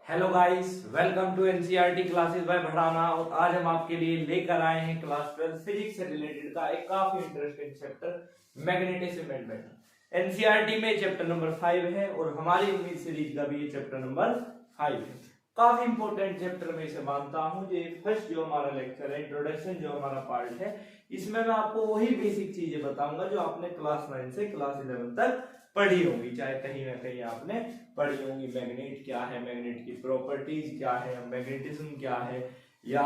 Hello guys, welcome to NCERT classes by Bhadana. और आज हम आपके लिए लेकर आए हैं क्लास 12 फिजिक्स से रिलेटेड का एक काफी interesting chapter magnetism and matter. NCERT में चैप्टर नंबर 5 है और हमारी उम्मीद सीरीज का भी ये चैप्टर नंबर 5 है। काफी इंपॉर्टेंट चैप्टर में इसे मानता हूं। ये फर्स्ट जो हमारा लेक्चर है, इंट्रोडक्शन जो हमारा पार्ट है, इसमें मैं आपको वही बेसिक चीजें बताऊंगा जो आपने क्लास 9 से क्लास 11 तक पढ़ी होंगी, चाहे कहीं ना कहीं आपने पढ़ी होंगी। मैग्नेट क्या है, मैग्नेट की प्रॉपर्टीज क्या है, मैग्नेटिज्म क्या है, या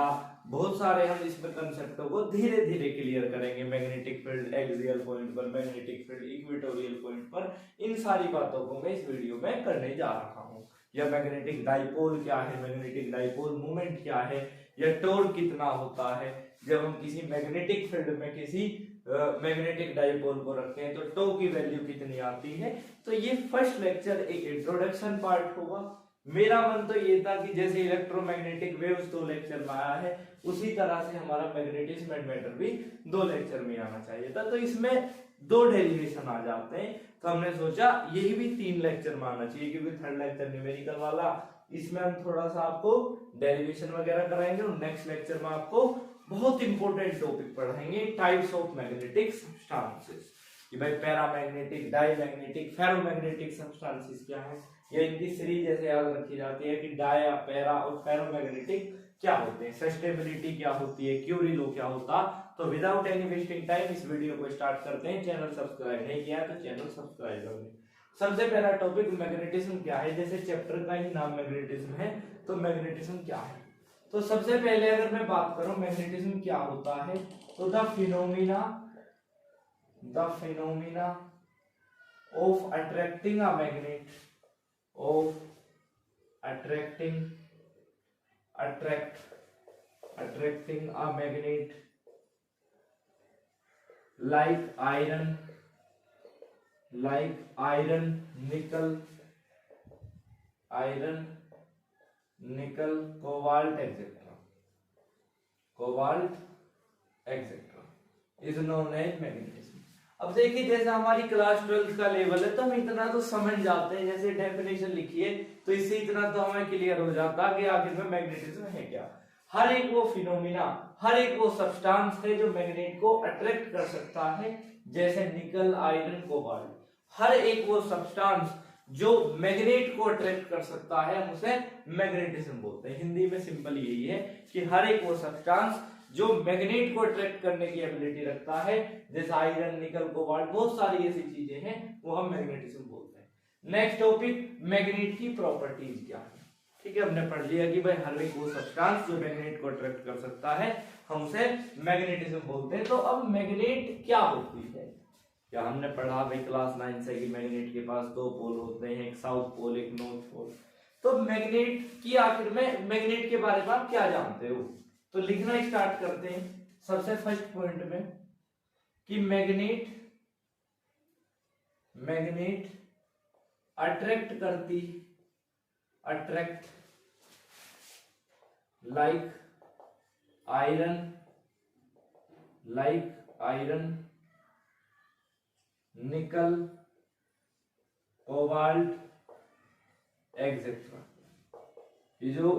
बहुत सारे हम इसमें कंसेप्टों को धीरे धीरे क्लियर करेंगे। मैग्नेटिक फील्ड एक्सियल पॉइंट पर, मैग्नेटिक फील्ड इक्वेटोरियल पॉइंट पर, इन सारी बातों को मैं इस वीडियो में करने जा रहा हूँ। या मैग्नेटिक डाइपोल क्या है, मैग्नेटिक डाइपोल मोमेंट क्या है, या टॉर्क कितना होता है जब हम किसी मैग्नेटिक फील्ड में किसी मैग्नेटिक डाइपोल को रखते हैं तो टो की वैल्यू कितनी आती है। तो ये फर्स्ट लेक्चर एक इंट्रोडक्शन पार्ट होगा। मेरा मन तो ये था कि जैसे इलेक्ट्रोमैग्नेटिक वेव्स 2 लेक्चर में आया है, उसी तरह से हमारा मैग्नेटिज्म एंड मैटर भी 2 लेक्चर में आना चाहिए था। तो इसमें 2 डेरिवेशन आ जाते हैं, तो हमने सोचा यही भी 3 लेक्चर में आना चाहिए, क्योंकि थर्ड लेक्चर न्यूमेरिकल वाला, इसमें हम थोड़ा सा आपको डेरिवेशन वगैरह कराएंगे और नेक्स्ट लेक्चर में आपको बहुत इंपॉर्टेंट टॉपिक पढ़ाएंगे, टाइप्स ऑफ मैग्नेटिक सब्सटेंसेस, कि भाई पैरामैग्नेटिक, डायमैग्नेटिक, फेरोमैग्नेटिक सब्सटेंसेस क्या है। या इनकी सीरीज जैसे याद रखी जाती है कि डाया, पैरा और फेरोमैग्नेटिक क्या होते हैं, सस्टेबिलिटी क्या होती है, क्यूरी लॉ क्या होता। तो विदाउट एनी वेस्टिंग टाइम इस वीडियो को स्टार्ट करते हैं। चैनल सब्सक्राइब नहीं किया तो चैनल सब्सक्राइब कर लें। सबसे पहला टॉपिक मैग्नेटिज्म क्या है। जैसे चैप्टर का ही नाम मैग्नेटिज्म है, तो मैग्नेटिज्म क्या है। तो सबसे पहले अगर मैं बात करूं मैग्नेटिज्म क्या होता है, तो the phenomena of attracting a magnet, of attracting a magnet like iron, nickel, cobalt, etc. is known as magnetism. अब देखिए, जैसे हमारी क्लास 12 का लेवल है तो हम इतना तो समझ जाते हैं, जैसे डेफिनेशन लिखिए तो इससे इतना तो हमें क्लियर हो जाता है कि आखिर में मैग्नेटिज्म है क्या। हर एक वो फिनोमिना, हर एक वो सब्सटेंस है जो मैग्नेट को अट्रैक्ट कर सकता है, जैसे निकल, आयरन, कोबाल्ट। हर एक वो सब्सटेंस जो मैग्नेट को अट्रैक्ट कर सकता है, हम उसे मैग्नेटिज्म बोलते हैं। हिंदी में सिंपल यही है कि हर एक वो सब्सटेंस जो मैग्नेट को अट्रैक्ट करने की एबिलिटी रखता है, जैसे आयरन, निकल, कोबाल्ट, बहुत सारी ऐसी चीजें हैं, वो हम मैग्नेटिज्म बोलते हैं। नेक्स्ट टॉपिक, मैग्नेट की प्रॉपर्टीज क्या है। ठीक है, हमने पढ़ लिया कि भाई हर एक वो सब्सटेंस जो मैग्नेट को अट्रैक्ट कर सकता है, हम उसे मैग्नेटिज्म बोलते हैं। तो अब मैग्नेट क्या होती है, क्या हमने पढ़ा भाई क्लास 9 से कि मैग्नेट के पास 2 पोल होते हैं, एक साउथ पोल, एक नॉर्थ पोल। तो मैग्नेट की आखिर में मैग्नेट के बारे में आप क्या जानते हो, तो लिखना स्टार्ट करते हैं। सबसे फर्स्ट पॉइंट में कि मैग्नेट अट्रैक्ट करती, अट्रैक्ट लाइक आयरन, निकल, कोबाल्ट, एक्सेट्रा। ये जो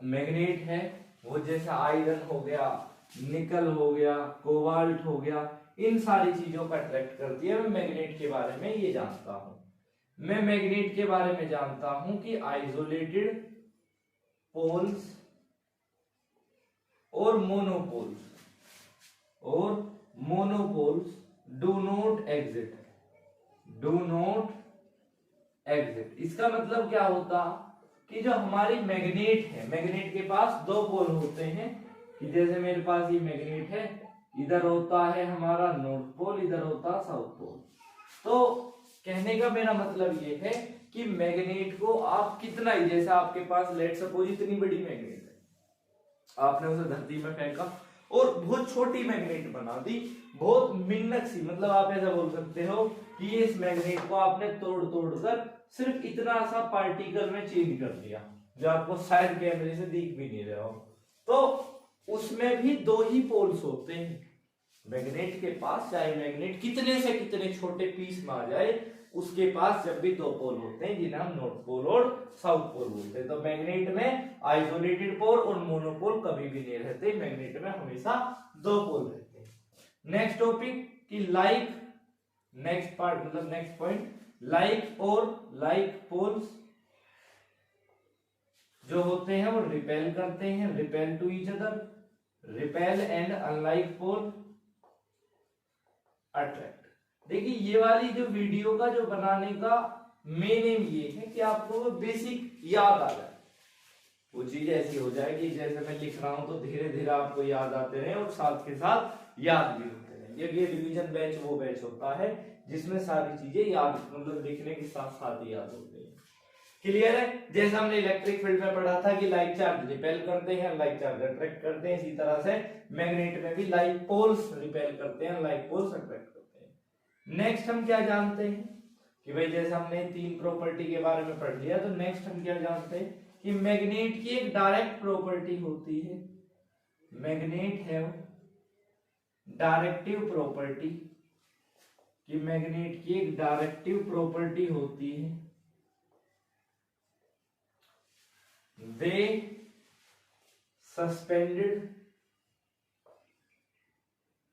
मैग्नेट है वो जैसा आयरन हो गया, निकल हो गया, कोबाल्ट हो गया, इन सारी चीजों को अट्रैक्ट करती है। मैं मैग्नेट के बारे में ये जानता हूं। मैं मैग्नेट के बारे में जानता हूं कि आइसोलेटेड पोल्स और मोनोपोल्स डू नॉट एग्जिट। इसका मतलब क्या होता कि जो हमारी मैग्नेट है, मैग्नेट के पास 2 पोल होते हैं, कि जैसे मेरे पास ये मैग्नेट है, इधर होता है हमारा नॉर्थ पोल, इधर होता है साउथ पोल। तो कहने का मेरा मतलब ये है कि मैग्नेट को आप कितना ही, जैसे आपके पास लेट सपोज इतनी बड़ी मैग्नेट है, आपने उसे धरती में फेंका और बहुत छोटी मैग्नेट बना दी, बहुत मिन्नत सी, मतलब आप ऐसा बोल सकते हो कि इस मैग्नेट को आपने तोड़ कर सिर्फ इतना सा पार्टिकल में चेंज कर दिया, जो आपको शायद कैमरे से दिख भी नहीं रहा हो। तो उसमें भी 2 ही पोल्स होते हैं। मैग्नेट के पास चाहे मैग्नेट कितने से कितने छोटे पीस में आ जाए, उसके पास जब भी दो पोल होते हैं जिन्हें हम नॉर्थ पोल और साउथ पोल बोलते हैं। तो मैग्नेट में आइसोलेटेड पोल और मोनोपोल कभी भी नहीं रहते, मैग्नेट में हमेशा दो पोल रहते हैं। नेक्स्ट टॉपिक कि लाइक, नेक्स्ट पार्ट मतलब नेक्स्ट पॉइंट, लाइक और लाइक पोल्स जो होते हैं वो रिपेल करते हैं, repel to each other, repel and unlike pole attract. देखिए ये वाली जो वीडियो का जो बनाने का मेन एम ये है कि आपको बेसिक याद आ जाए, वो चीज ऐसी हो जाए कि जैसे मैं लिख रहा हूं तो धीरे धीरे आपको याद आते रहे और साथ के साथ याद भी होते रहे। ये रिवीजन बैच वो बैच होता है जिसमें सारी चीजें याद मतलब लिखने के साथ साथ ही याद होती है। क्लियर है? जैसे हमने इलेक्ट्रिक फील्ड में पढ़ा था कि लाइक चार्ज रिपेल करते हैं, लाइक चार्ज अट्रैक्ट करते हैं, इसी तरह से मैग्नेट में भी लाइक पोल्स रिपेल करते हैं, लाइक पोल्स अट्रैक्ट करते हैं। नेक्स्ट हम क्या जानते हैं कि भाई जैसे हमने तीन प्रॉपर्टी के बारे में पढ़ लिया, तो नेक्स्ट हम क्या जानते हैं कि मैग्नेट की एक डायरेक्ट प्रॉपर्टी होती है, मैग्नेट हैव डायरेक्टिव प्रॉपर्टी, कि मैग्नेट की एक डायरेक्टिव प्रॉपर्टी होती है, they suspended,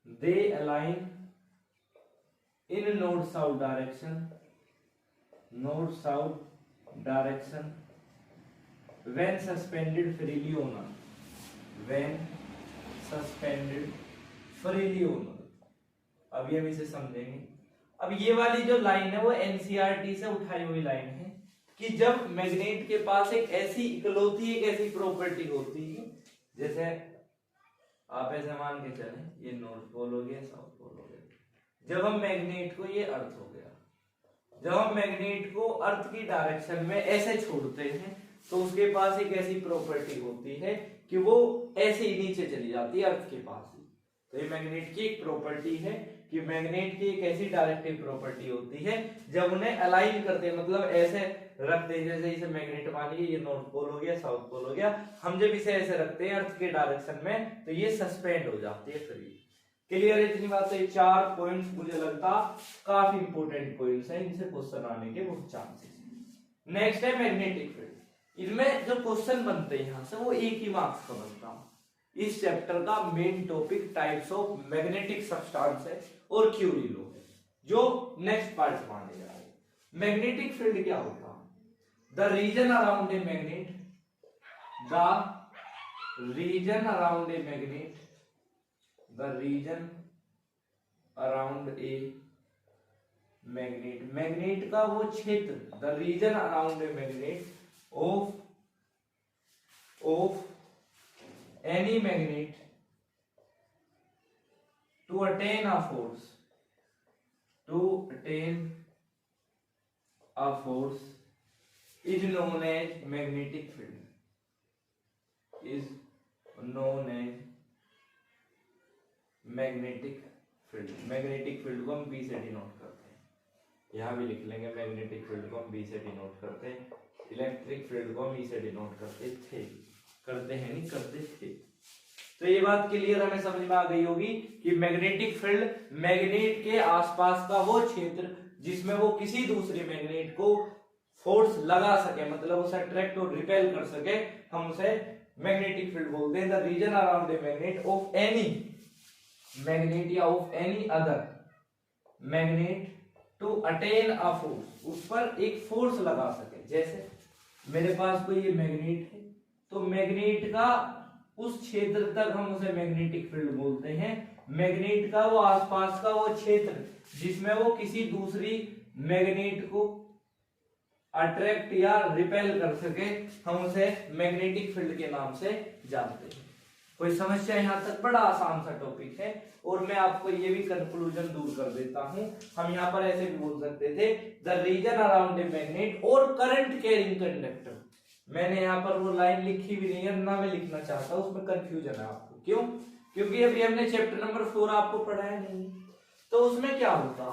they align in north south direction, north south direction when suspended freely on earth, when suspended freely on earth। अभी हम इसे समझेंगे। अब ये वाली जो लाइन है वो एनसीईआरटी से उठाई हुई लाइन है कि जब मैग्नेट के पास एक ऐसी इकलौती एक ऐसी प्रॉपर्टी होती है, जैसे आप ऐसे मान के चलें ये नॉर्थ पोल हो गया, साउथ पोल हो गया, जब हम मैग्नेट को, ये अर्थ हो गया, जब हम मैग्नेट को अर्थ की डायरेक्शन में ऐसे छोड़ते हैं तो उसके पास एक ऐसी प्रॉपर्टी होती है कि वो ऐसे ही नीचे चली जाती है अर्थ के पास ही। तो ये मैग्नेट की एक प्रॉपर्टी है कि मैग्नेट की एक ऐसी डायरेक्टिव प्रॉपर्टी होती है जब उन्हें अलाइन करते हैं, मतलब ऐसे रखते हैं, जैसे इसे मैग्नेट मानिए ये नॉर्थ पोल हो गया, साउथ पोल हो गया, हम जब इसे ऐसे रखते हैं अर्थ के डायरेक्शन में तो ये सस्पेंड हो जाती है फ्री। क्लियर है इतनी बात? तो ये 4 पॉइंट्स मुझे लगता काफी इंपॉर्टेंट पॉइंट्स हैं, इनसे क्वेश्चन आने के बहुत चांसेस हैं। नेक्स्ट है मैग्नेटिक फील्ड। इनमें जो क्वेश्चन बनते हैं यहाँ से वो एक ही मार्क्स का बनता है। इस चैप्टर का main topic types of magnetic substance है और क्यूरी लॉ है, जो नेक्स्ट पार्ट में आने जा रहा है। मैग्नेटिक फील्ड क्या होता है? The region around a magnet, the region around a magnet, the region around a magnet, magnet का वो क्षेत्र, the region around a magnet of any magnet to attain a force, to attain a force is known as magnetic field, is known as magnetic field। Magnetic field को हम B से denote करते हैं, यहां भी लिख लेंगे मैग्नेटिक फील्ड को हम B से डिनोट करते हैं, इलेक्ट्रिक फील्ड को हम E से डिनोट करते थे, करते हैं नहीं करते थे। तो ये बात क्लियर हमें समझ में आ गई होगी कि मैग्नेटिक फील्ड मैग्नेट के आसपास का वो क्षेत्र जिसमें वो किसी दूसरे मैग्नेट को फोर्स लगा सके, मतलब उसे अट्रैक्ट और रिपेल कर सके, हम उसे मैग्नेटिक फील्ड बोलते हैं। The region around the magnet of any magnet या of any other magnet to attain a force, उस पर एक फोर्स लगा सके। जैसे मेरे पास कोई ये मैग्नेट है तो मैग्नेट का उस क्षेत्र तक हम उसे मैग्नेटिक फील्ड बोलते हैं। मैग्नेट का वो आसपास का वो क्षेत्र जिसमें वो किसी दूसरी मैग्नेट को अट्रैक्ट या रिपेल कर सके, हम उसे मैग्नेटिक फील्ड के नाम से जानते हैं। कोई समस्या यहाँ तक? बड़ा आसान सा टॉपिक है और मैं आपको ये भी कंक्लूजन दूर कर देता हूं। हम यहाँ पर ऐसे भी बोल सकते थे the region around a magnet और करंट कैरिंग कंडक्टर। मैंने यहाँ पर वो लाइन लिखी भी नहीं है, ना मैं लिखना चाहता हूँ, उसमें कंफ्यूजन है आपको। क्यों? क्योंकि अभी हमने चैप्टर नंबर 4 आपको पढ़ाया नहीं, तो उसमें क्या होता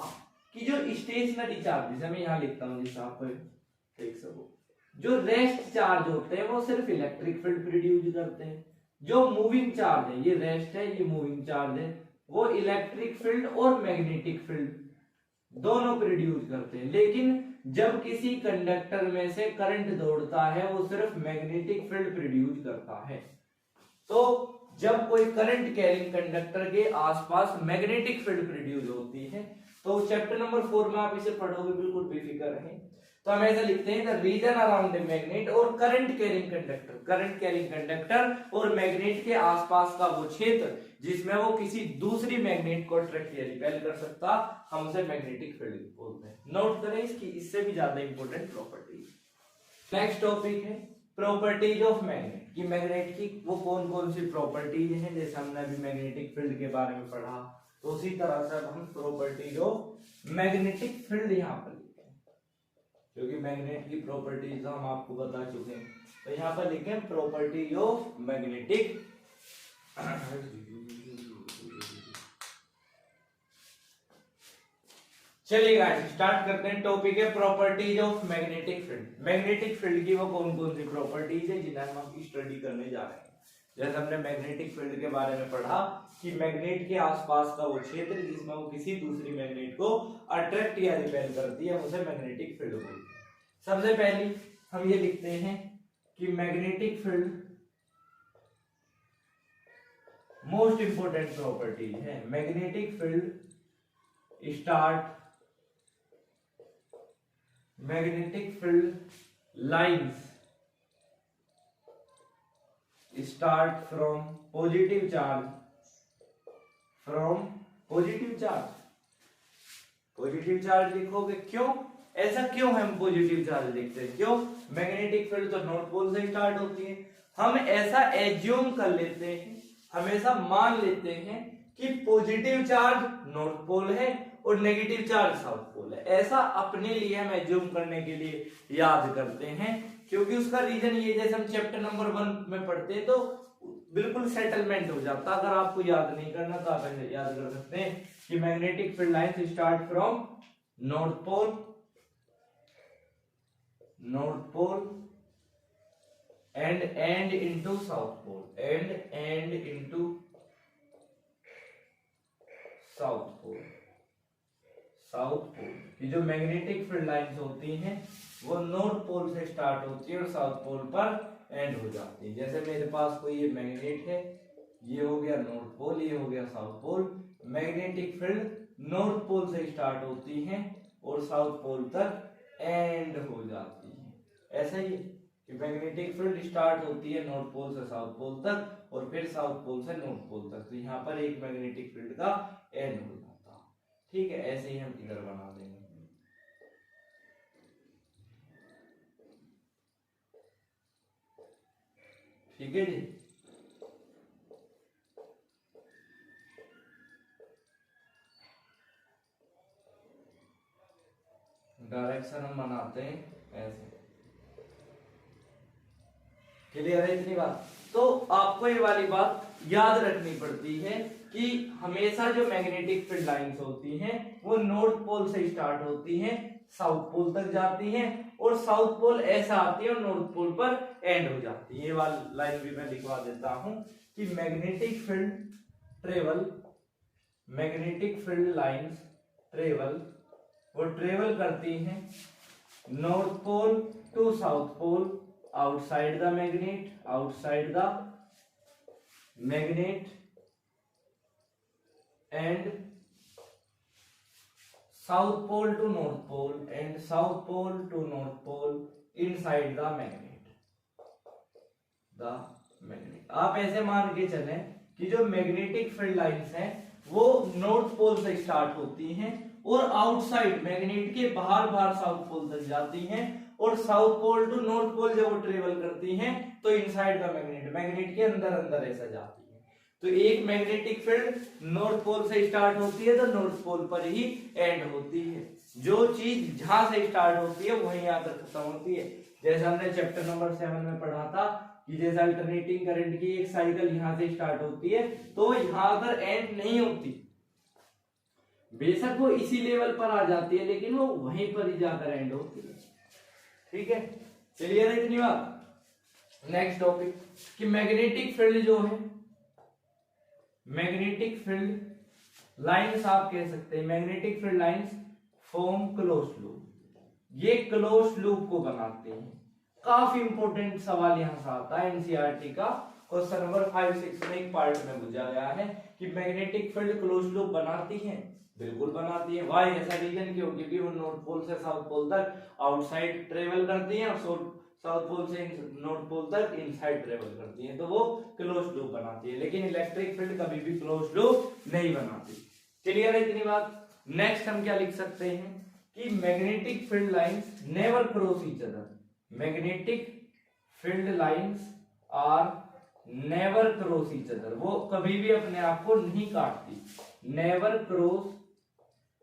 कि जो स्टेशनरी चार्जेस, मैं यहाँ लिखता हूँ जिससे आप देख सको, जो रेस्ट चार्ज होते हैं वो सिर्फ इलेक्ट्रिक फील्ड प्रोड्यूस करते हैं। जो मूविंग चार्ज है, ये रेस्ट है, ये मूविंग चार्ज है, वो इलेक्ट्रिक फील्ड और मैग्नेटिक फील्ड दोनों प्रोड्यूस करते हैं, लेकिन जब किसी कंडक्टर में से करंट दौड़ता है वो सिर्फ मैग्नेटिक फील्ड प्रोड्यूस करता है। तो जब कोई करंट कैरिंग कंडक्टर के आसपास मैग्नेटिक फील्ड प्रोड्यूस होती है, तो चैप्टर नंबर 4 में आप इसे पढ़ोगे, बिल्कुल बेफिक्र रहे। तो हम ऐसा लिखते हैं the region around a magnet और करंट कैरिंग कंडक्टर और मैग्नेट के आसपास का वो क्षेत्र जिसमें वो किसी दूसरी मैग्नेट को अट्रैक्ट या रिपेल कर सकता, हम उसे मैग्नेटिक फील्ड बोलते हैं। नोट करें इसकी इससे भी ज्यादा इंपॉर्टेंट प्रॉपर्टी। नेक्स्ट टॉपिक है प्रॉपर्टीज ऑफ मैग्नेट, कि मैग्नेट की वो कौन कौन सी प्रॉपर्टीज हैं। जैसे हमने अभी मैग्नेटिक फील्ड के बारे में पढ़ा, तो उसी तरह से हम प्रॉपर्टीज ऑफ मैग्नेटिक फील्ड यहाँ पर लिखे हैं, क्योंकि मैग्नेट की प्रॉपर्टीज हम आपको बता चुके हैं। तो यहाँ पर लिखे प्रॉपर्टीज ऑफ मैग्नेटिक। चलिए गाइस स्टार्ट करते हैं। टॉपिक है properties of magnetic field. Magnetic field की वो कौन कौन सी प्रॉपर्टीज है जिन्हें हम स्टडी करने जा रहे हैं। जैसे हमने मैग्नेटिक फील्ड के बारे में पढ़ा कि मैग्नेट के आसपास का वो क्षेत्र जिसमें वो किसी दूसरी मैग्नेट को अट्रैक्ट या रिपेल करती है, उसे मैग्नेटिक फील्ड बोलते हैं। सबसे पहले हम ये लिखते हैं कि magnetic field most important property है। Magnetic field start magnetic field lines start from positive charge positive charge लिखोगे। क्यों ऐसा क्यों हम पॉजिटिव चार्ज लिखते हैं? क्यों? मैग्नेटिक फील्ड तो नॉर्थ पोल से स्टार्ट होती है। हम ऐसा एज्यूम कर लेते हैं, हमेशा मान लेते हैं कि पॉजिटिव चार्ज नॉर्थ पोल है और नेगेटिव चार्ज साउथ पोल है। ऐसा अपने लिए हम एज्यूम करने के लिए याद करते हैं, क्योंकि उसका रीजन ये, जैसे हम चैप्टर नंबर 1 में पढ़ते हैं तो बिल्कुल सेटलमेंट हो जाता। अगर आपको याद नहीं करना तो आप याद कर सकते हैं कि magnetic field lines start from north pole and end into south pole south pole की जो मैग्नेटिक फील्ड लाइंस होती हैं वो नॉर्थ पोल से स्टार्ट होती है और साउथ पोल पर एंड हो जाती है। जैसे मेरे पास कोई ये मैग्नेट है, ये हो गया नॉर्थ पोल, ये हो गया south pole. Magnetic field north pole से स्टार्ट होती है और साउथ पोल तक एंड हो जाती है। ऐसा ही कि मैग्नेटिक फील्ड स्टार्ट होती है नॉर्थ पोल से साउथ पोल तक और फिर साउथ पोल से नॉर्थ पोल तक, तो यहाँ पर एक मैग्नेटिक फील्ड का एंड हो जाता है। ठीक है, ऐसे ही हम इधर बना देंगे। ठीक है जी। डायरेक्शन हम बनाते हैं ऐसे। क्लियर है इतनी बात? तो आपको ये वाली बात याद रखनी पड़ती है कि हमेशा जो मैग्नेटिक फील्ड लाइंस होती हैं वो नॉर्थ पोल से स्टार्ट होती हैं, साउथ पोल तक जाती हैं और साउथ पोल ऐसा आती है और नॉर्थ पोल पर एंड हो जाती है। ये वाली लाइन भी मैं लिखवा देता हूं कि मैग्नेटिक फील्ड लाइंस ट्रेवल करती हैं north pole to south pole outside the magnet and south pole to north pole and south pole to north pole inside the magnet। आप ऐसे मान के चलें कि जो मैग्नेटिक फील्ड लाइंस हैं वो नॉर्थ पोल से स्टार्ट होती हैं और आउटसाइड मैग्नेट के बाहर साउथ पोल तक जाती हैं और south pole to north pole जब वो ट्रेवल करती हैं तो इनसाइड द मैग्नेट के अंदर ऐसा जाती है। तो एक मैग्नेटिक फील्ड नॉर्थ पोल से स्टार्ट होती है तो नॉर्थ पोल पर ही एंड होती है। जो चीज जहां से स्टार्ट होती है वहीं आकर खत्म होती है। जैसे हमने चैप्टर नंबर 7 में पढ़ा था कि जैसे अल्टरनेटिंग करंट की एक साइकिल यहां से स्टार्ट होती है तो यहां आकर एंड नहीं होती, बेशक वो इसी लेवल पर आ जाती है लेकिन वो वहीं पर ही जाकर एंड होती है। ठीक है, क्लियर है इतनी बात? नेक्स्ट टॉपिक कि मैग्नेटिक फील्ड जो है, मैग्नेटिक फील्ड लाइंस आप कह सकते हैं, magnetic field lines form close loop, ये क्लोज लूप को बनाते हैं। काफी इंपॉर्टेंट सवाल यहां से आता है एनसीईआरटी का, क्वेश्चन नंबर 5-6 में एक पार्ट में पूछा गया है कि मैग्नेटिक फील्ड क्लोज लूप बनाती है। बिल्कुल बनाती है। वाई ऐसा रीजन क्यों? क्योंकि वो नॉर्थ पोल से साउथ पोल तक आउटसाइड ट्रेवल करती है और साउथ पोल से नॉर्थ पोल तक इनसाइड ट्रेवल करती है, तो वो क्लोज लूप बनाती है। लेकिन इलेक्ट्रिक फील्ड कभी भी क्लोज लूप नहीं बनाती। क्लियर है इतनी बात? नेक्स्ट हम क्या लिख सकते हैं कि magnetic field lines never cross each other. Magnetic field lines are never cross each other, वो कभी भी अपने आप को नहीं काटती। नेवर क्रॉस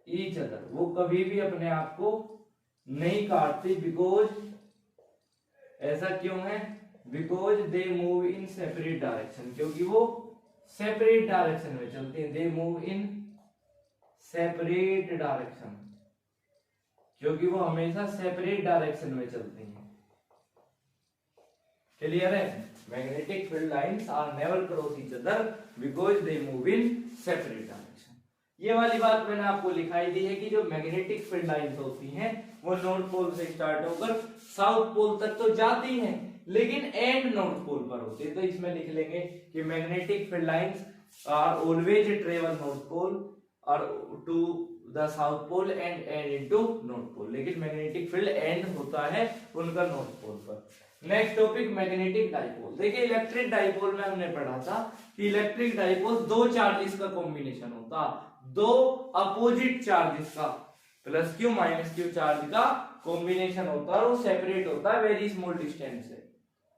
ईच अदर, वो कभी भी अपने आप को नहीं काटती। बिकॉज, ऐसा क्यों है? Because they move in separate direction, क्योंकि वो सेपरेट डायरेक्शन में चलते हैं। दे मूव इन सेपरेट डायरेक्शन, क्योंकि वो हमेशा सेपरेट डायरेक्शन में चलते हैं। क्लियर है? Magnetic field lines are never cross each other because they move in separate direction. ये वाली बात मैंने आपको लिखाई दी है कि जो मैग्नेटिक फील्ड लाइंस होती हैं वो नॉर्थ पोल से स्टार्ट होकर साउथ पोल तक तो जाती हैं, लेकिन एंड नॉर्थ पोल पर होती है। तो इसमें लिख लेंगे कि magnetic field lines are always travel north pole और to the south pole and into north pole, लेकिन मैग्नेटिक फील्ड एंड होता है उनका नॉर्थ पोल पर। Next topic magnetic dipole. देखिए इलेक्ट्रिक डाइपोल में हमने पढ़ा था कि इलेक्ट्रिक डाइपोल दो चार्जेस का कॉम्बिनेशन होता, दो अपोजिट चार्जेस का plus Q minus Q charge का कॉम्बिनेशन होता है, वो सेपरेट होता है वेरी स्मॉल डिस्टेंस से।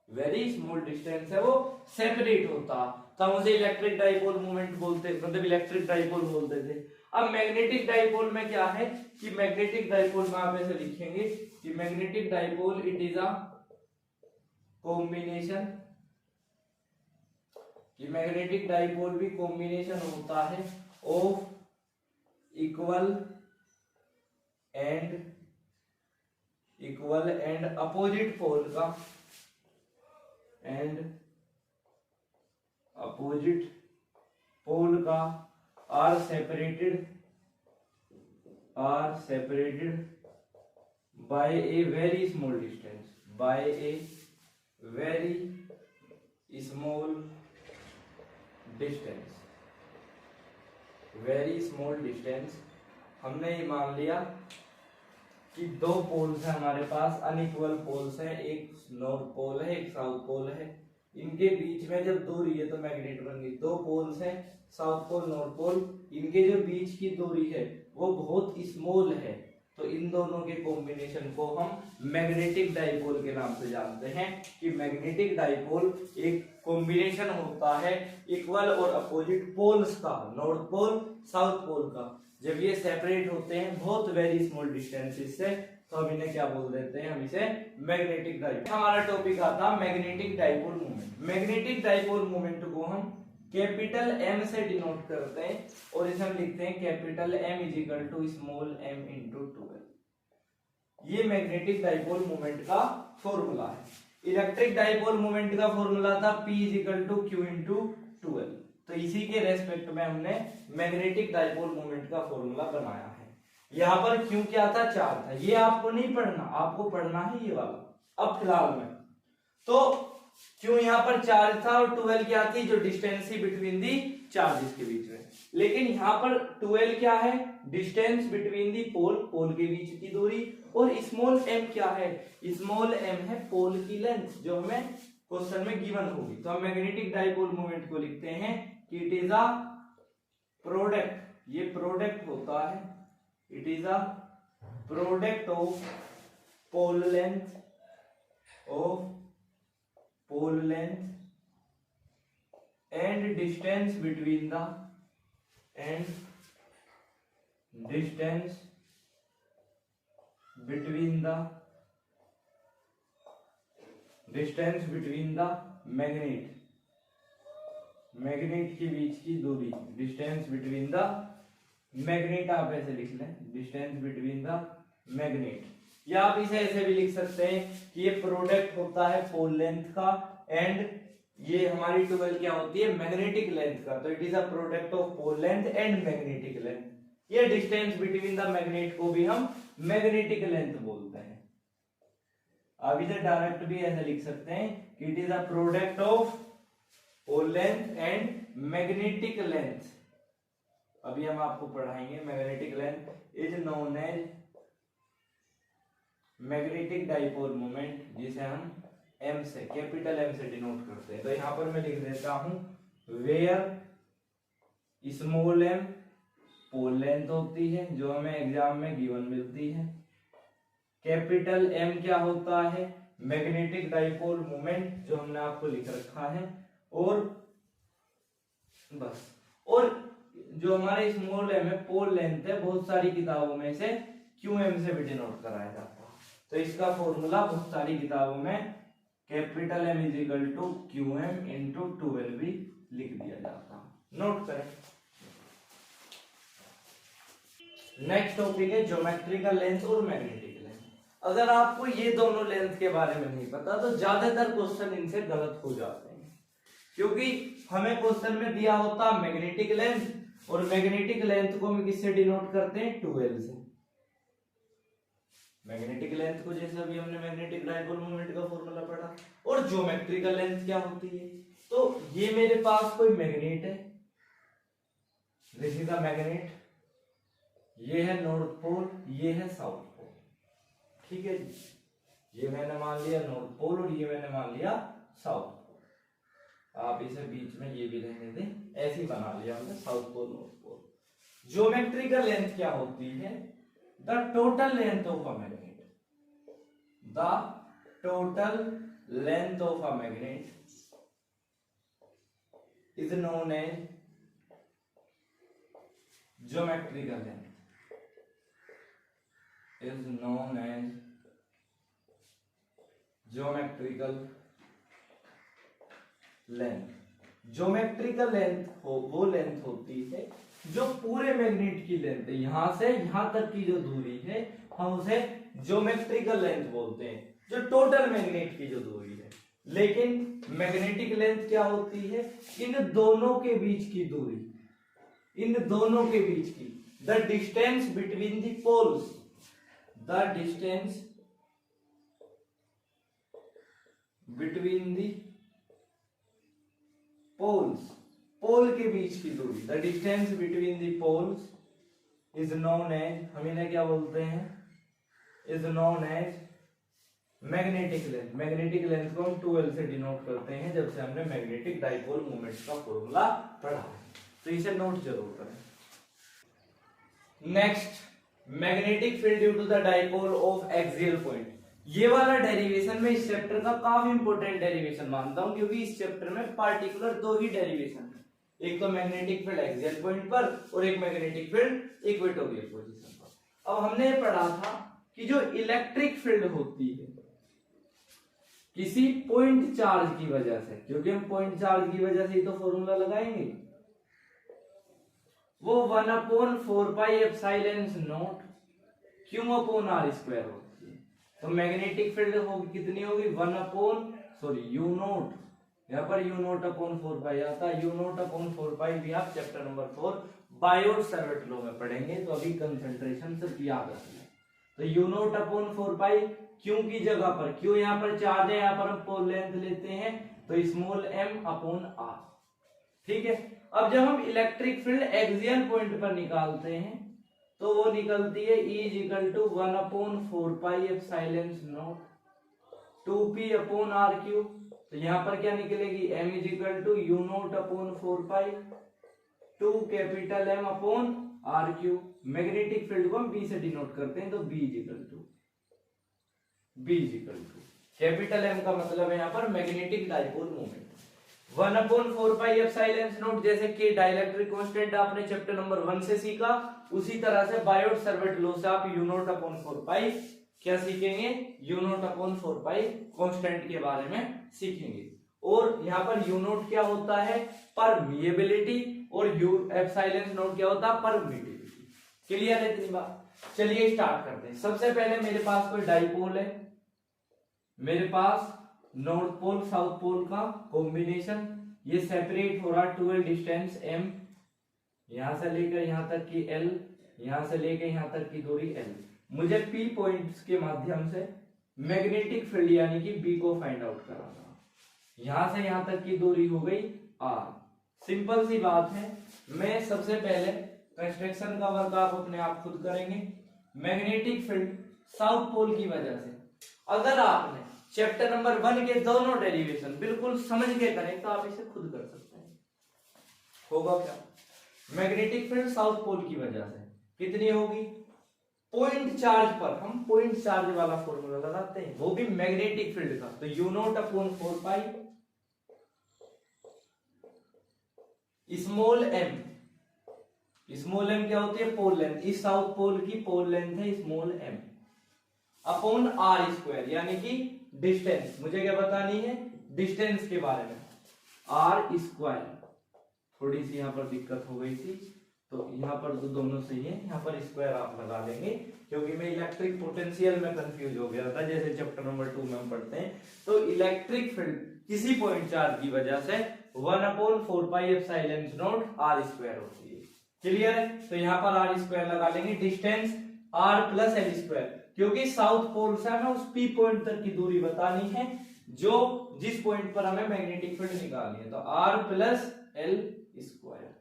वेरी स्मॉल डिस्टेंस है वो सेपरेट होता, तब उसे इलेक्ट्रिक डाइपोल मूवमेंट बोलते, मतलब इलेक्ट्रिक डाइपोल बोलते थे। अब मैग्नेटिक डाइपोल में क्या है कि मैग्नेटिक डाइपोल में आप ऐसे लिखेंगे कि magnetic dipole it is a combination, कि मैग्नेटिक डाइपोल भी कॉम्बिनेशन होता है of equal and opposite pole का, एंड अपोजिट पोल का are separated by a very small distance, by a very small distance, very small distance. हमने ये मान लिया कि दो पोल्स हैं हमारे पास, अनइक्वल पोल्स हैं, एक नॉर्थ पोल है एक साउथ पोल है, इनके बीच में जब दूरी है तो मैग्नेट बन गई। दो पोल्स हैं साउथ पोल नॉर्थ पोल, इनके जो बीच की दूरी है वो बहुत स्मॉल है, तो इन दोनों के कॉम्बिनेशन को हम मैग्नेटिक डाइपोल के नाम से जानते हैं कि मैग्नेटिक डाइपोल एक कॉम्बिनेशन होता है इक्वल और अपोजिट पोल्स का, नॉर्थ पोल साउथ पोल का। जब ये सेपरेट होते हैं बहुत वेरी स्मॉल डिस्टेंसेस से, तो हम इन्हें क्या बोल देते हैं? हम इसे मैग्नेटिक डाइपोल। हमारा टॉपिक आता है magnetic dipole movement. Magnetic dipole movement को हम कैपिटल एम से डिनोट करते हैं और इसे हम लिखते हैं capital M is equal to small m into 12। ये मैग्नेटिक डाइपोल मूवमेंट का फॉर्मूला है। इलेक्ट्रिक डाइपोल मूवमेंट का फॉर्मूला था P is equal to Q into 12, तो इसी के रेस्पेक्ट में हमने मैग्नेटिक डाइपोल मूवमेंट का फॉर्मूला बनाया है। यहाँ पर क्यू क्या था? चार्ज था। ये आपको नहीं पढ़ना, आपको पढ़ना है ये वाला अब फिलहाल में। तो क्यों यहाँ पर चार्ज था और 12 क्या थी? जो डिस्टेंस थी बिटवीन दी चार्जेस के बीच में। लेकिन यहाँ पर 12 क्या है? डिस्टेंस बिटवीन दी पोल के बीच की दूरी, और स्मॉल m क्या है? स्मॉल m है पोल की लेंथ, जो हमें क्वेश्चन में गिवन होगी। तो हम मैग्नेटिक डाइपोल मोमेंट को लिखते हैं कि इट इज अ प्रोडक्ट, ये प्रोडक्ट होता है, it is a product of pole length and distance between the magnet के बीच की दूरी, डिस्टेंस बिटवीन द मैग्नेट, आप ऐसे लिख लें डिस्टेंस बिटवीन द मैग्नेट, या आप इसे ऐसे भी लिख सकते हैं कि ये प्रोडक्ट होता है पोल लेंथ का एंड ये हमारी 12 क्या होती है? मैग्नेटिक लेंथ का। तो it is a product of pole length and magnetic length. ये डिस्टेंस बिटवीन द मैग्नेट को भी हम मैग्नेटिक लेंथ बोलते हैं। अब इसे डायरेक्ट भी ऐसे लिख सकते हैं कि it is the product of pole length and magnetic length. अभी हम आपको पढ़ाएंगे magnetic length is known as magnetic dipole moment, जिसे हम एम से, कैपिटल एम से डिनोट करते हैं। तो यहां पर मैं लिख देता हूं where small m pole length होती है, जो हमें एग्जाम में गिवन मिलती है। कैपिटल एम क्या होता है, मैग्नेटिक डाइपोल मोमेंट, जो हमने आपको लिख रखा है। और बस, और जो हमारे स्मॉल एम है पोल लेंथ है, बहुत सारी किताबों में से क्यू एम से भी डिनोट कराया जाता है। तो इसका फॉर्मूला बहुत सारी किताबों में capital M is equal to Q M into 12 भी लिख दिया जाता है, नोट करें। नेक्स्ट टॉपिक है ज्योमेट्रिकल लेंथ और मैग्नेटिक लेंथ। अगर आपको ये दोनों लेंथ के बारे में नहीं पता तो ज्यादातर क्वेश्चन इनसे गलत हो जाते हैं, क्योंकि हमें क्वेश्चन में दिया होता मैग्नेटिक लेंथ, और मैग्नेटिक लेंथ को हम किससे डिनोट करते हैं, 12 से। मैग्नेटिक लेंथ को जैसे अभी हमने मैग्नेटिक डाइपोल मोमेंट का फॉर्मूला पढ़ा। और ज्योमेट्रिकल लेंथ क्या होती है, तो ये मेरे पास कोई मैग्नेट है, दिस इज द मैग्नेट, ये है नॉर्थ पोल, ये है साउथ पोल, ठीक है जी। ये मैंने मान लिया नॉर्थ पोल और ये मैंने मान लिया साउथ पोल। आप इसे बीच में ये भी रहने दें, ऐसे ही बना लिया हमने south pole north pole. Geometrical length क्या होती है, the total length of a magnet, the total length of a magnet is known as geometrical length, is known as geometrical length। Geometrical length वो लेंथ होती है जो पूरे magnet की length है, यहां से यहां तक की जो दूरी है हम उसे ज्योमेट्रिकल लेंथ बोलते हैं, जो टोटल मैग्नेट की जो दूरी है। लेकिन मैग्नेटिक लेंथ क्या होती है, इन दोनों के बीच की दूरी, इन दोनों के बीच की, the distance between the poles, the distance between the poles, pole के बीच की दूरी, the distance between the poles is known as, हम इन्हें क्या बोलते हैं, is known as magnetic length. Magnetic length को हम 12 से डिनोट करते हैं, जब से हमने मैग्नेटिक डाइपोल मोमेंट का फॉर्मूला पढ़ा है, तो इसे नोट जरूर करें। Next, magnetic field due to the dipole of axial point. ये वाला डेरिवेशन में इस चैप्टर का काफी इंपॉर्टेंट डेरिवेशन मानता हूं, क्योंकि इस चैप्टर में पार्टिकुलर दो ही डेरिवेशन है, एक तो मैग्नेटिक फील्ड एक्सियल पॉइंट पर और एक मैग्नेटिक फील्ड इक्वेटोरियल पोजीशन पर। अब हमने पढ़ा था कि जो इलेक्ट्रिक फील्ड होती है किसी पॉइंट चार्ज की वजह से, क्योंकि हम पॉइंट चार्ज की वजह से ही तो फॉर्मूला लगाएंगे, वो 1/4πε0 Q/r² होती है। तो मैग्नेटिक फील्ड होगी कितनी होगी, यू नोट, यहाँ पर u0/4π आता है, u0/4π भी आप चैप्टर नंबर 4 बायोट-सावर्ट लॉ में पढ़ेंगे, तो अभी कंसंट्रेशन सिर्फ याद रखना। तो u0/4π क्यू की जगह पर, क्यू यहाँ पर चार्ज है, यहाँ पर हम पोल लेंथ लेते हैं, तो स्मॉल m/r, ठीक है। अब जब हम इलेक्ट्रिक फील्ड एक्सियल पॉइंट पर निकालते हैं तो वो निकलती है E = 1/4πε0 2p/r³। तो यहां पर क्या निकलेगी, m = u0/4π 2M/r³। Magnetic field को हम B से डिनोट करते हैं, तो B कैपिटल M का मतलब है यहाँ पर मैग्नेटिक डाइपोल मोमेंट। 1/4πε0, जैसे कि डाइलेक्ट्रिक कांस्टेंट आपने चैप्टर नंबर 1 से सीखा, उसी तरह से बायोट-सावर्ट लॉ से आप u0/4π क्या सीखेंगे, u0/4π कांस्टेंट के बारे में सीखेंगे। और यहाँ पर u0 क्या होता है, परमिएबिलिटी, और ε0 क्या होता है, परमिटिविटी। क्लियर है इतनी बात। चलिए स्टार्ट करते हैं। सबसे पहले मेरे पास कोई डाइपोल है, मेरे पास नॉर्थ पोल साउथ पोल का कॉम्बिनेशन, ये सेपरेट हो रहा 12 डिस्टेंस m, यहां से लेकर यहां तक की l, यहां से लेके यहां तक की दूरी L। मुझे P पॉइंट्स के माध्यम से मैग्नेटिक फील्ड यानी कि B को फाइंड आउट कराना। यहां से यहां तक की दूरी हो गई R। सिंपल सी बात है। मैं सबसे पहले कंस्ट्रक्शन का वर्क आप अपने आप खुद करेंगे। मैग्नेटिक फील्ड साउथ पोल की वजह से, अगर आपने चैप्टर नंबर 1 के दोनों डेरिवेशन बिल्कुल समझ के करें तो आप इसे खुद कर सकते हैं। होगा क्या? मैग्नेटिक फील्ड साउथ पोल की वजह से कितनी होगी? पॉइंट चार्ज पर हम पॉइंट चार्ज वाला फॉर्मूला लगाते हैं, वो भी मैग्नेटिक फील्ड का। तो U naught upon 4 pi small m. Small m क्या होती है? Pole length. इस साउथ पोल की पोल लेंथ है small m upon R square, यानी कि डिस्टेंस। मुझे क्या बतानी है? डिस्टेंस के बारे में। R square. थोड़ी सी यहां पर दिक्कत हो गई थी, तो यहां पर तो दोनों सही है, यहां पर स्क्वायर आप लगा लेंगे क्योंकि मैं इलेक्ट्रिक पोटेंशियल में कंफ्यूज हो गया था। जैसे चैप्टर नंबर 2 में हम पढ़ते हैं, तो इलेक्ट्रिक फील्ड किसी पॉइंट चार्ज की वजह से 1/4 pi epsilon naught R square होती है। क्लियर है? तो यहां पर आर स्क्वायर लगा लेंगे। Distance R plus L square, क्योंकि साउथ पोल से हमें उस पी पॉइंट तक की दूरी बतानी है जो जिस पॉइंट पर हमें मैग्नेटिक फील्ड निकालनी है। तो आर प्लस एल स्क्वायर।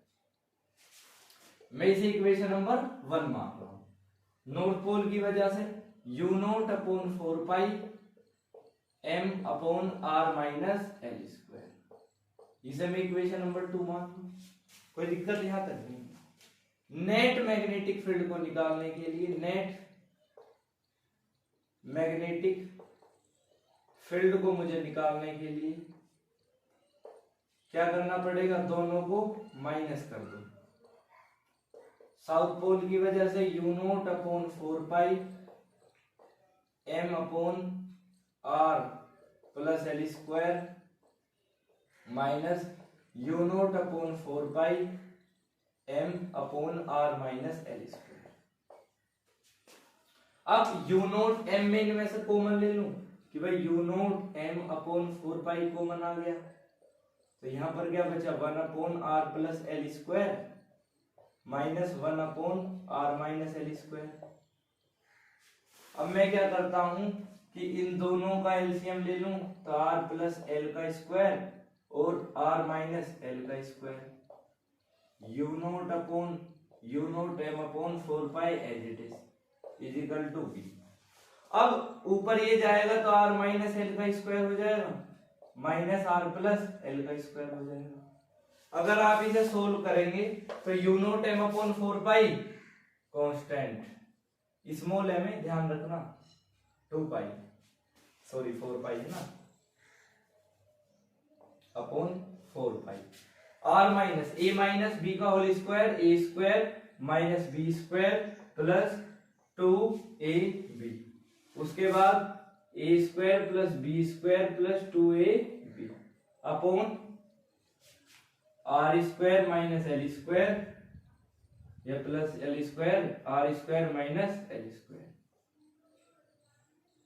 मैं इसे इक्वेशन नंबर 1 मान रहा हूं। नॉर्थ पोल की वजह से U नॉट अपॉन 4 पाई M upon R minus L square. इसे मैं इक्वेशन नंबर 2 मान लूं। कोई दिक्कत यहां तक नहीं। नेट मैग्नेटिक फील्ड को निकालने के लिए, नेट मैग्नेटिक फील्ड को मुझे निकालने के लिए क्या करना पड़ेगा? दोनों को माइनस कर दो। साउथ पोल की वजह से U नॉट अपॉन 4 पाई M upon R plus L square minus U naught upon 4 पाई M upon R minus L square. अब U नॉट M में इनमें से कॉमन ले लूं कि भाई U naught M upon 4 pi common आ गया, तो यहां पर क्या बचा? 1 upon R plus L square minus 1 upon R minus L square. अब मैं क्या करता हूं कि इन दोनों का एलसीएम ले लूं, तो R प्लस एल का स्क्वायर और R माइनस एल का square. U naught upon U naught M upon 4 pi as it is equal to B। अब ऊपर ये जाएगा तो R माइनस एल का स्क्वायर हो जाएगा, माइनस R प्लस एल का स्क्वायर हो जाएगा। अगर आप इसे सोल्व करेंगे तो U naught M upon 4 pi constant, small m है ध्यान रखना, 2 पाई, सॉरी 4 पाई है ना, upon 4 pi. R minus a minus b का whole square, a square minus b square plus 2ab। उसके बाद a square plus b square plus 2ab upon R square minus L square या plus L square R square minus L square,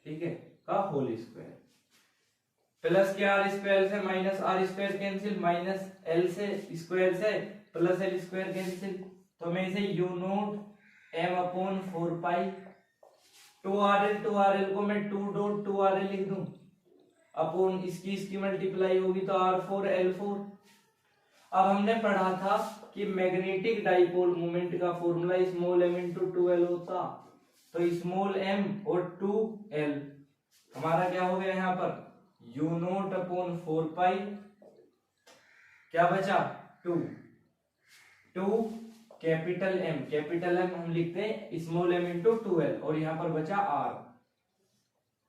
ठीक है, का whole square plus के R square से minus R square cancel, minus L से square से plus L square cancel. तो मैं इसे U naught M upon 4 pi 2RL को मैं 2.2RL लिख दूं अपॉन इसकी मल्टीप्लाई होगी तो R4L4। अब हमने पढ़ा था कि मैग्नेटिक डाइपोल मोमेंट का formula small m into 2L होता, तो स्मॉल m और 2L हमारा क्या हो गया यहाँ पर U नोट अपॉन 4 पाई, क्या बचा 2 कैपिटल M हम लिखते हैं स्मॉल m इंटू 2L और यहाँ पर बचा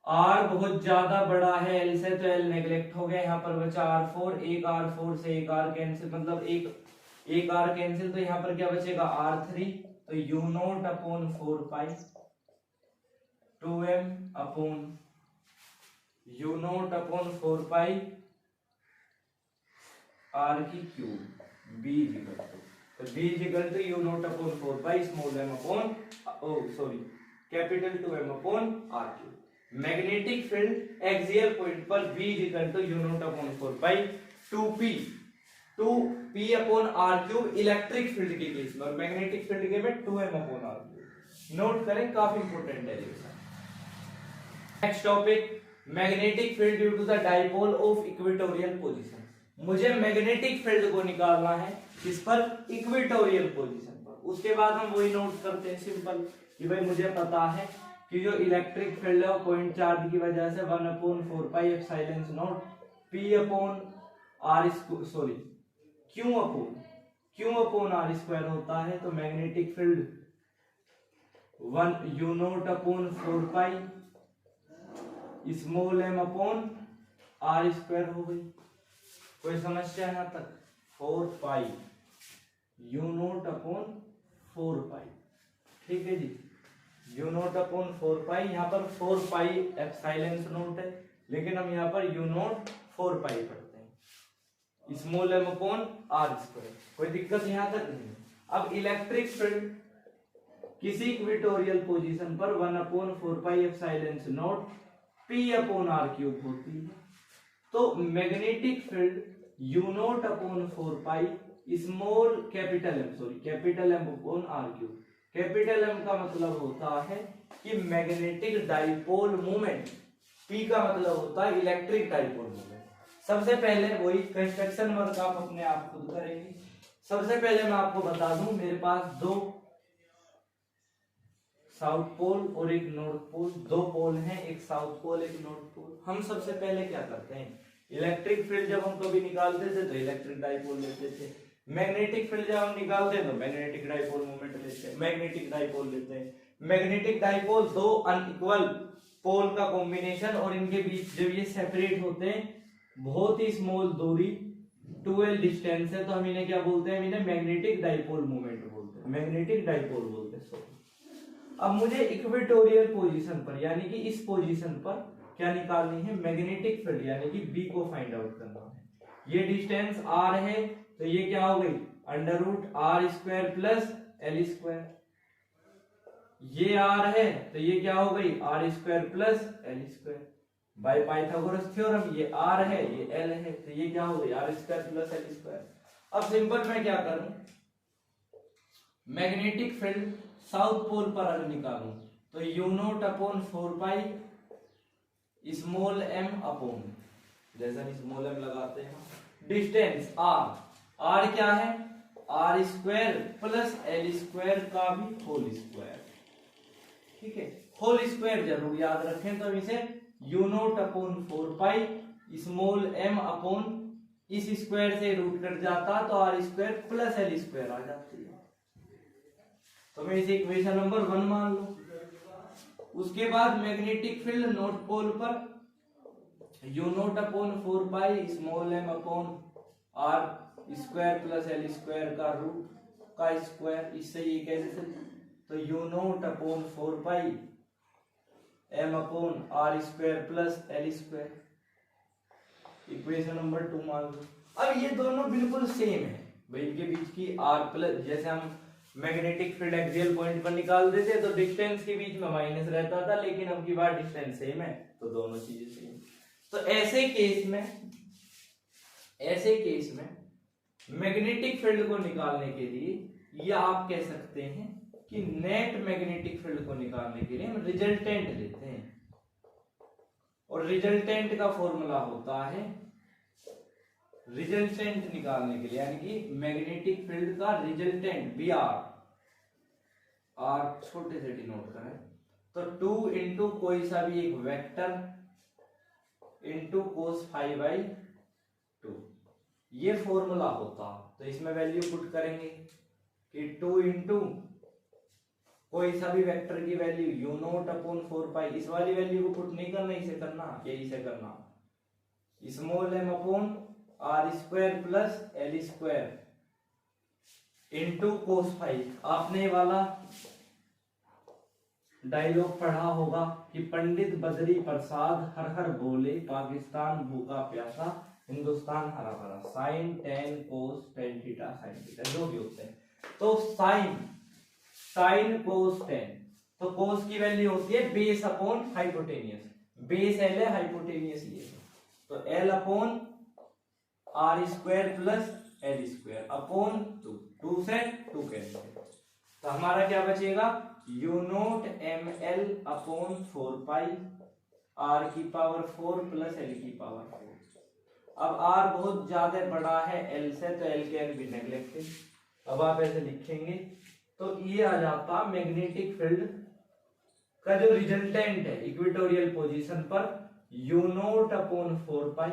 R बहुत ज्यादा बड़ा है L से तो L नेग्लेक्ट हो गया, यहाँ पर बचा R4, एक R4 से एक R कैंसिल, मतलब एक R कैंसिल, तो यहाँ पर क्या बचेगा R3, तो U naught upon 4 pi 2M upon U naught upon 4 pi R की क्यूब B इक्वल टू, तो B equal to U naught upon 4 pi small m upon capital 2M upon R cube. Magnetic field axial point पर V equal to U naught upon 4 pi 2P two P upon R cube electric field के case में, और magnetic field के में 2m upon R cube. Note करें, काफी important derivation. Next topic, magnetic field due to the dipole of equatorial position. मुझे magnetic field को निकालना है किस पर, इक्वेटोरियल पोजीशन पर। उसके बाद हम वही नोट करते हैं सिंपल कि भाई मुझे पता है कि जो इलेक्ट्रिक फील्ड है वो पॉइंट चार्ज की वजह से 1/4πε0 p upon R sorry Q upon R square होता है। तो मैग्नेटिक फील्ड 1 u0 upon 4π small m upon R square हो गई। कोई समस्या यहाँ तक, 4π u0 अपॉन 4π, ठीक है जी, u0 अपॉन 4π। यहाँ पर 4π एप्सिलॉन नोट है, लेकिन हम यहाँ पर u0 4π पढ़ते हैं, small m upon R square. कोई दिक्कत यहाँ तक नहीं। अब इलेक्ट्रिक फील्ड किसी इक्वेटोरियल पोजीशन पर 1/4π epsilon p upon R cube होती है। तो magnetic field u0 upon 4π small capital M upon R cube. Capital M का मतलब होता है कि मैग्नेटिक डाइपोल मोमेंट, P का मतलब होता है इलेक्ट्रिक डाइपोल मोमेंट। सबसे पहले वही कंस्ट्रक्शन वर्क आप अपने आप खुद करेंगे। सबसे पहले मैं आपको बता दूं, मेरे पास दो साउथ पोल और एक नॉर्थ पोल, दो पोल हैं, एक साउथ पोल एक नॉर्थ पोल। हम सबसे पहले क्या करते हैं, इलेक्ट्रिक फील्ड जब हम कभी निकालते थे तो इलेक्ट्रिक डाइपोल लेते थे, मैग्नेटिक फील्ड जब हम निकालते हैं तो मैग्नेटिक डाइपोल मोमेंट लेते हैं, मैग्नेटिक डाइपोल लेते हैं। मैग्नेटिक डाइपोल दो अनइक्वल पोल का कॉम्बिनेशन, और इनके बीच जब ये सेपरेट होते हैं बहुत ही स्मॉल दूरी 12 डिस्टेंस है, तो हम इन्हें क्या बोलते हैं, इन्हें मैग्नेटिक डाइपोल मोमेंट बोलते हैं, मैग्नेटिक डाइपोल बोलते हैं। सॉरी, अब मुझे इक्वेटोरियल पोजीशन पर यानी कि इस पोजीशन पर क्या निकालनी है, मैग्नेटिक फील्ड यानी कि बी को फाइंड आउट करना है। ये डिस्टेंस आर है तो ये क्या हो गई, √r² प्लस l²। ये आर है तो ये क्या हो गई, r² plus l²। By Pythagoras theorem ये r है ये l है तो ये क्या हो गई, r² प्लस l²। अब सिंपल मैं क्या करूं, मैग्नेटिक फील्ड साउथ पोल पर अगर निकालूं तो u0 upon 4π small m upon, जैसा स्मॉल m लगाते हैं, डिस्टेंस r क्या है, r² प्लस l² का भी होल स्क्वायर, ठीक है, होल स्क्वायर जरूर याद रखें। तो इसे u0 upon 4π small m upon, इस स्क्वायर से रूट कट जाता तो r² प्लस l² आ जाती है। तो मैं इसे इक्वेशन नंबर 1 मान लूं। उसके बाद मैग्नेटिक फील्ड नॉर्थ पोल पर u0 upon 4π small m upon r² plus l² का रूट का स्क्वायर, इससे ये कैसे, तो u0 upon 4π m upon r² plus l², equation number 2 मान लो। अब ये दोनों बिल्कुल सेम है भाई, इनके बीच की r प्लस, जैसे हम मैग्नेटिक फील्ड एक्सियल पॉइंट पर निकाल देते तो डिस्टेंस के बीच में माइनस रहता था, लेकिन अब की बार डिस्टेंस सेम है तो दोनों चीजें सेम। तो ऐसे केस में मैग्नेटिक फील्ड को निकालने के लिए, या आप कह सकते हैं कि नेट मैग्नेटिक फील्ड को निकालने के लिए हम रिजल्टेंट लेते हैं, और रिजल्टेंट का फॉर्मूला होता है, रिजल्टेंट निकालने के लिए यानी कि मैग्नेटिक फील्ड का रिजल्टेंट बी आर छोटे से डिनोट करें तो 2 इंटू कोई सा भी एक वेक्टर इंटू cos π/2, ये फॉर्मूला होता। तो इसमें वैल्यू पुट करेंगे कि 2 इंटू कोई सा भी वेक्टर की वैल्यू u0 अपॉन 4π, इस वाली वैल्यू को पुट नहीं करना, इसे करना, यही से करना, small m upon r² plus l² into cos π। आपने वाला डायलॉग पढ़ा होगा कि पंडित बद्री प्रसाद हर हर बोले, पाकिस्तान भूखा प्यासा हिंदुस्तान हरा भरा, sine tan cos tan theta sin theta जो भी होते हैं। तो साइन cos tan, तो cos की वैल्यू होती है base upon hypotenuse, base l है, हाइपोटेनियस ये, तो l upon r² plus L square upon 2, 2 से 2 कैंसिल, तो हमारा क्या बचेगा U naught M L upon 4 pi R की पावर 4 प्लस एल की पावर 4। अब आर बहुत ज्यादा बड़ा है एल से, तो एल के एल भी नेग्लेक्टेड। अब आप ऐसे लिखेंगे तो ये आ जाता मैग्नेटिक फील्ड का जो रिजल्टेंट है इक्वेटोरियल पोजीशन पर U naught upon 4 pi,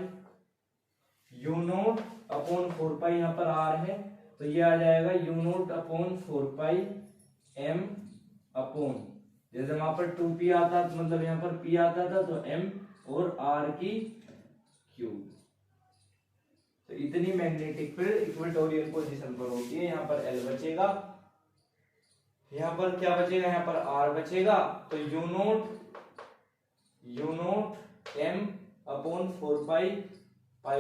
U naught upon 4 pi यहाँ पर आर है, तो ये आ जाएगा U naught upon 4 pi M upon, जैसे वहां पर 2p आता मतलब यहाँ पर p आता था तो m और r की क्यूब। तो इतनी मैग्नेटिक फील्ड इक्वेटोरियल पोजीशन पर होती है। यहाँ पर L बचेगा, यहाँ पर क्या बचेगा, यहाँ पर R बचेगा, तो यू नोट m अपॉन 4 पाई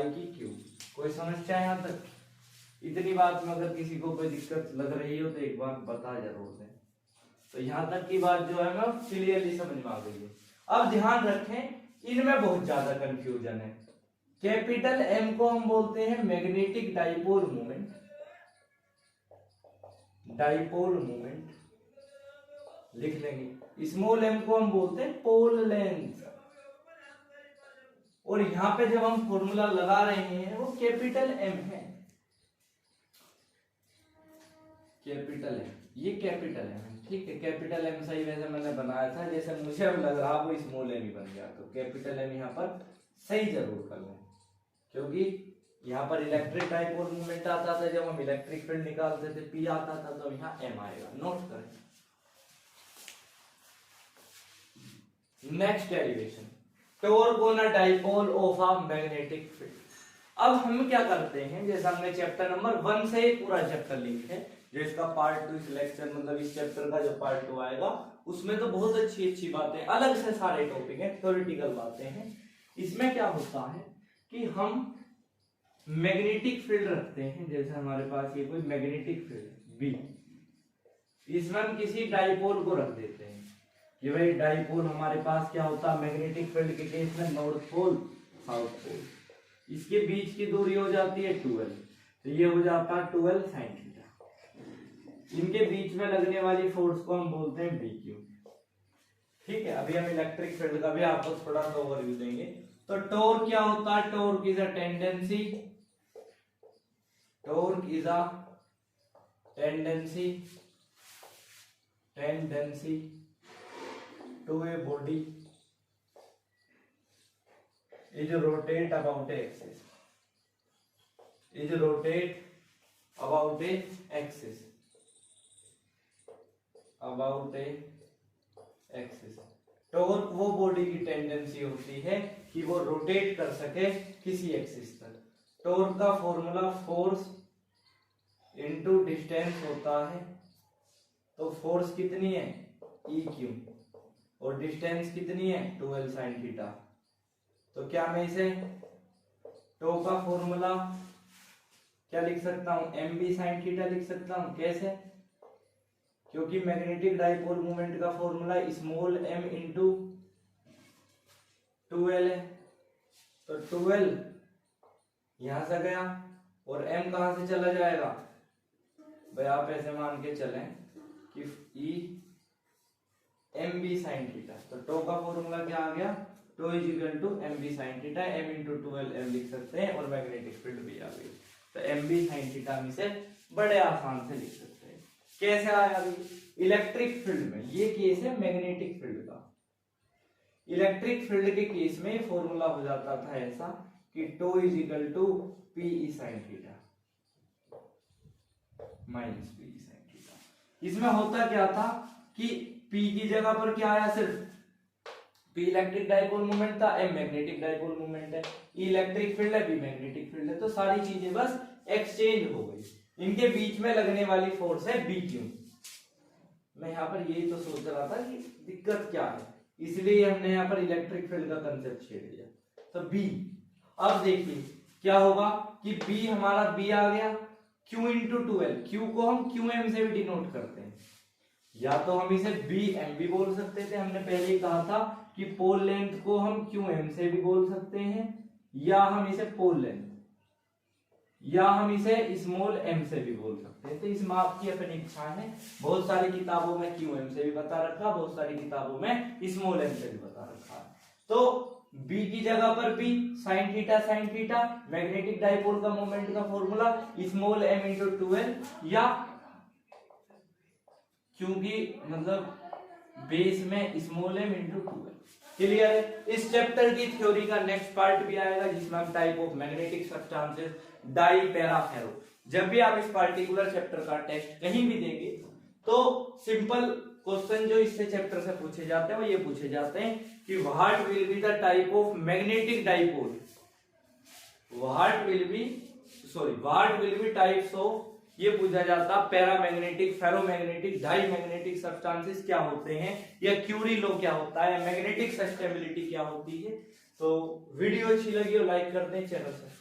की क्यूब। कोई समस्या है यहाँ तक? इतनी बात में अगर किसी को कोई दिक्कत लग रही हो तो एक बार बता जरूर दें। तो यहाँ तक की बात जो है ना क्लियरली समझ में आ गई है। अब ध्यान रखें इनमें बहुत ज्यादा कंफ्यूजन है। कैपिटल M को हम बोलते हैं magnetic dipole moment, dipole moment लिख लेंगे। स्मॉल m को हम बोलते हैं पोल लेंथ, और यहां पे जब हम फॉर्मूला लगा रहे हैं वो कैपिटल M है, कैपिटल M, ये कैपिटल M है, ठीक है। कैपिटल M सही वैसे मैंने बनाया था, जैसे मुझे अब लग रहा वो स्मॉल m ही बन गया, तो कैपिटल M यहाँ पर सही जरूर कर लें, क्योंकि यहाँ पर इलेक्ट्रिक डाइपोल मूवमेंट आता था, जब हम इलेक्ट्रिक फील्ड निकालते थे P आता था, तो यहाँ M आएगा, नोट करें। Next derivation, torque on a dipole of a magnetic field. अब हम क्या करते हैं, जैसे हमने चैप्टर नंबर 1 से पूरा चैप्टर लिंक है, जो इसका पार्ट 2 इस लेक्चर मतलब इस चैप्टर का जो पार्ट 2 आएगा उसमें तो बहुत अच्छी अच्छी बातें, अलग से सारे टॉपिक हैं, थ्योरेटिकल बातें हैं। इसमें क्या होता है कि हम मैग्नेटिक फील्ड रखते हैं, जैसे हमारे पास ये कोई मैग्नेटिक फील्ड B, इसमें हम किसी डाइपोल को रख देते हैं कि भाई डाइपोल हमारे पास क्या होता है मैग्नेटिक फील्ड के केस में नॉर्थ पोल साउथ पोल, इसके बीच की दूरी हो जाती है 12, तो ये हो जाता है 12 sin थीटा। इनके बीच में लगने वाली फोर्स को हम बोलते हैं BQ, ठीक है। अभी हम इलेक्ट्रिक फील्ड का भी आपको थोड़ा सा ओवरव्यू देंगे। तो टॉर्क क्या होता है, torque is a tendency, torque is a tendency to a body is rotate about a axis, is rotate about a axis, about a axis। Torque वो बॉडी की टेंडेंसी होती है कि वो रोटेट कर सके किसी एक्सिस तक। टॉर्क का फॉर्मूला फोर्स इनटू डिस्टेंस होता है, तो फोर्स कितनी है EQ और डिस्टेंस कितनी है 12 sin थीटा। तो क्या मैं इसे टो का फॉर्मूला क्या लिख सकता हूं, mb sin थीटा लिख सकता हूं। कैसे? क्योंकि मैग्नेटिक डाइपोल मोमेंट का formula small m into 2l है, तो 2l यहां से गया और m कहां से चला जाएगा भाई, आप ऐसे मान के चलें कि E mb sin थीटा, तो टो का फॉर्मूला क्या आ गया, tau is equal to mb sin theta, m into 12l लिख सकते हैं, और मैग्नेटिक फील्ड भी आ गई, तो mb sin थीटा हम इसे बड़े आसान से लिख सकते हैं। कैसे आया अभी इलेक्ट्रिक फील्ड में, ये केस है मैग्नेटिक फील्ड का। इलेक्ट्रिक फील्ड के केस में फॉर्मूला हो जाता था ऐसा कि tau is equal to p sin theta minus p sin theta. इसमें होता क्या था कि p की जगह पर क्या आया, सिर्फ p इलेक्ट्रिक डाइपोल मोमेंट था, m मैग्नेटिक डाइपोल मोमेंट है, e इलेक्ट्रिक फील्ड है, b मैग्नेटिक फील्ड है, तो सारी चीजें बस एक्सचेंज हो गई। इनके बीच में लगने वाली फोर्स है BQ। मैं यहाँ पर यही तो सोच रहा था कि दिक्कत क्या है, इसलिए हमने यहाँ पर इलेक्ट्रिक फील्ड का कंसेप्ट छेड़ दिया। तो B, अब देखिए क्या होगा कि B हमारा B आ गया, Q इंटू 2L, Q को हम QM से भी डिनोट करते हैं, या तो हम इसे BM भी बोल सकते थे, हमने पहले ही कहा था कि पोल लेंथ को हम QM से भी बोल सकते हैं, या हम इसे पोल लेंथ या हम इसे स्मॉल m से भी बोल सकते हैं। तो इसमें आपकी अपनी इच्छा है। बहुत सारी किताबों में QM से भी बता रखा, बहुत सारी किताबों में स्मॉल m से भी बता रखा। तो b की जगह पर b sin theta magnetic dipole का मोमेंट का formula small m into 2l, या क्योंकि मतलब बेस में small m into 2l। Clear है। इस चैप्टर की थ्योरी का नेक्स्ट पार्ट भी आएगा जिसमें हम type of magnetic substances dia para ferro. जब भी आप इस पार्टिकुलर चैप्टर का टेस्ट कहीं भी देंगे तो सिंपल क्वेश्चन जो इससे चैप्टर से पूछे जाते हैं वो ये पूछे जाते हैं कि what will be the type of magnetic dipole, what will be types of, ये पूछा जाता paramagnetic, ferromagnetic, diamagnetic substances क्या होते हैं, या क्यूरी लॉ क्या होता है, मैग्नेटिक सस्टेबिलिटी क्या होती है। तो वीडियो अच्छी लगी हो लाइक कर दें, चैनल सब्सक्राइब